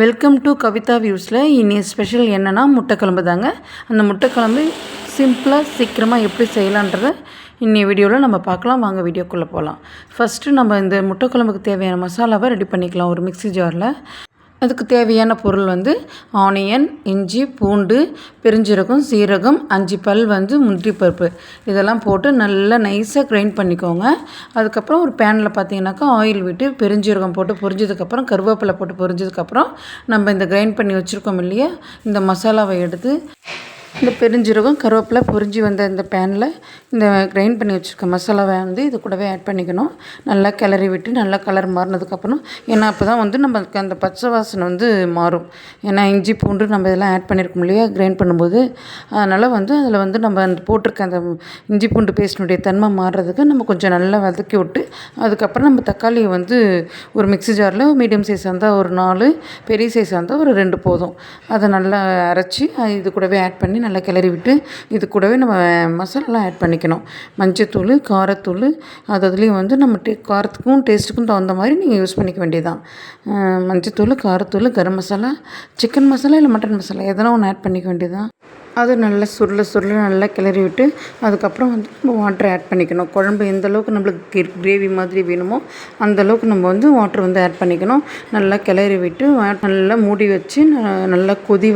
Welcome to Kavitha வியூஸில் இனி special என்னென்னா முட்டை குழம்பு தாங்க. அந்த முட்டை குழம்பு சிம்பிளாக சீக்கிரமாக எப்படி செய்யலான்றதை இன்னி வீடியோவில் நம்ம பார்க்கலாம். வாங்க வீடியோக்குள்ளே போகலாம். ஃபஸ்ட்டு நம்ம இந்த முட்டை குழம்புக்கு தேவையான மசாலாவை ரெடி பண்ணிக்கலாம். ஒரு மிக்ஸி ஜாரில் அதுக்கு தேவையான பொருள் ஆனியன், இஞ்சி, பூண்டு, பெருஞ்சீரகம், சீரகம், 5 பல் முந்திரி பருப்பு இதெல்லாம் போட்டு நல்லா நைஸாக கிரைண்ட் பண்ணிக்கோங்க. அதுக்கப்புறம் ஒரு பேனில் பார்த்தீங்கன்னாக்கா ஆயில் விட்டு பெருஞ்சீரகம் போட்டு பொரிஞ்சதுக்கப்புறம் கருவேப்பிலை போட்டு பொரிஞ்சதுக்கப்புறம் நம்ம இந்த கிரைண்ட் பண்ணி வச்சுருக்கோம் இல்லையா, இந்த மசாலாவை எடுத்து இந்த பெருஞ்சீரகம் கருவேப்பிலை பொரிஞ்சு வந்த இந்த பேனில் இந்த கிரைண்ட் பண்ணி வச்சுருக்க மசாலாவை இது கூடவே ஆட் பண்ணிக்கணும். நல்லா கிளறி விட்டு நல்லா கலர் மாறினதுக்கப்புறம், ஏன்னா அப்போ தான் நமக்கு அந்த பச்சை வாசனை மாறும். ஏன்னா இஞ்சி பூண்டு நம்ம இதெல்லாம் ஆட் பண்ணியிருக்கோம் இல்லையா கிரைண்ட் பண்ணும்போது, அதனால் அதில் நம்ம அந்த போட்டிருக்க அந்த இஞ்சி பூண்டு பேஸ்டினுடைய தன்மை மாறுறதுக்கு நம்ம கொஞ்சம் நல்லா வதக்கி விட்டு, அதுக்கப்புறம் நம்ம தக்காளியை ஒரு மிக்ஸி ஜாரில் மீடியம் சைஸாக இருந்தால் ஒரு 4, பெரிய சைஸாக இருந்தால் ஒரு 2 போதும். அதை நல்லா அரைச்சி இது கூடவே ஆட் பண்ணி நல்லா கிளறி விட்டு, இது கூடவே நம்ம மசாலாலாம் ஆட் பண்ணிக்கணும். மஞ்சத்தூள், காரத்தூள், அதுலேயும் நம்ம காரத்துக்கும் டேஸ்ட்டுக்கும் தகுந்த மாதிரி நீங்கள் யூஸ் பண்ணிக்க வேண்டியதுதான். மஞ்சத்தூள், காரத்தூள், கரம் மசாலா, சிக்கன் மசாலா இல்லை மட்டன் மசாலா எதனா ஒன்று ஆட் பண்ணிக்க வேண்டியதுதான். அது நல்லா சுருள நல்லா கிளறி விட்டு, அதுக்கப்புறம் நம்ம வாட்டர் ஆட் பண்ணிக்கணும். குழம்பு எந்த அளவுக்கு நம்மளுக்கு கிரேவி மாதிரி வேணுமோ அந்தளவுக்கு நம்ம வாட்டர் ஆட் பண்ணிக்கணும். நல்லா கிளறி விட்டு நல்லா மூடி வச்சு நல்லா கொதி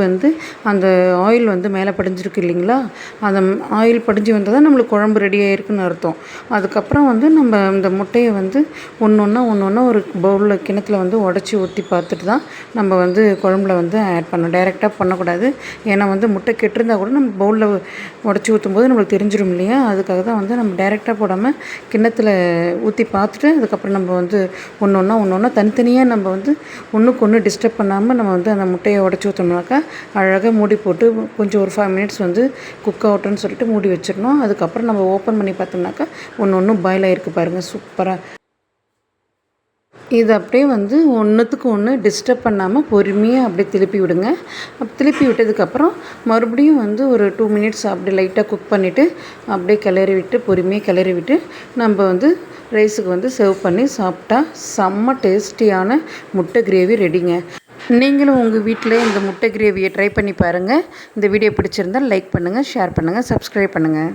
அந்த ஆயில் மேலே படிஞ்சிருக்கு இல்லைங்களா, அந்த ஆயில் படிஞ்சு வந்தால் தான் நம்மளுக்கு குழம்பு ரெடி ஆகிருக்குன்னு அர்த்தம். அதுக்கப்புறம் நம்ம இந்த முட்டையை ஒன்று ஒன்றா ஒரு பவுலில் கிணத்துல உடச்சி ஊற்றி பார்த்துட்டு தான் நம்ம குழம்புல ஆட் பண்ணணும். டைரெக்டாக பண்ணக்கூடாது. ஏன்னா முட்டை கெட்டுருந்தால் கூட நம்ம பவுலில் உடச்சி ஊற்றும் போது நம்மளுக்கு தெரிஞ்சிடும் இல்லையா, அதுக்காக தான் நம்ம டைரெக்டாக போடாமல் கிண்ணத்தில் ஊற்றி பார்த்துட்டு அதுக்கப்புறம் நம்ம ஒன்று ஒன்றா தனித்தனியாக நம்ம ஒன்றுக்கு ஒன்று டிஸ்டர்ப் பண்ணாமல் நம்ம அந்த முட்டையை உடச்சி ஊற்றோம்னாக்கா அழகாக மூடி போட்டு கொஞ்சம் ஒரு 5 மினிட்ஸ் குக் ஆகட்டும்னு சொல்லிட்டு மூடி வச்சிடணும். அதுக்கப்புறம் நம்ம ஓப்பன் பண்ணி பார்த்தோம்னாக்கா ஒன்று பாயில் ஆகிருக்கு பாருங்கள், சூப்பராக. இது அப்படியே ஒன்றுத்துக்கு ஒன்று டிஸ்டர்ப் பண்ணாமல் பொறுமையாக அப்படியே திருப்பி விடுங்க. திருப்பி விட்டதுக்கப்புறம் மறுபடியும் ஒரு 2 மினிட்ஸ் அப்படி லைட்டாக குக் பண்ணிவிட்டு அப்படியே கிளறி விட்டு பொறுமையாக கிளறி விட்டு நம்ம ரைஸுக்கு சர்வ் பண்ணி சாப்பிட்டா செம்ம டேஸ்டியான முட்டை கிரேவி ரெடிங்க. நீங்களும் உங்கள் வீட்டில் இந்த முட்டை கிரேவியை ட்ரை பண்ணி பாருங்கள். இந்த வீடியோ பிடிச்சிருந்தால் லைக் பண்ணுங்கள், ஷேர் பண்ணுங்கள், சப்ஸ்கிரைப் பண்ணுங்கள்.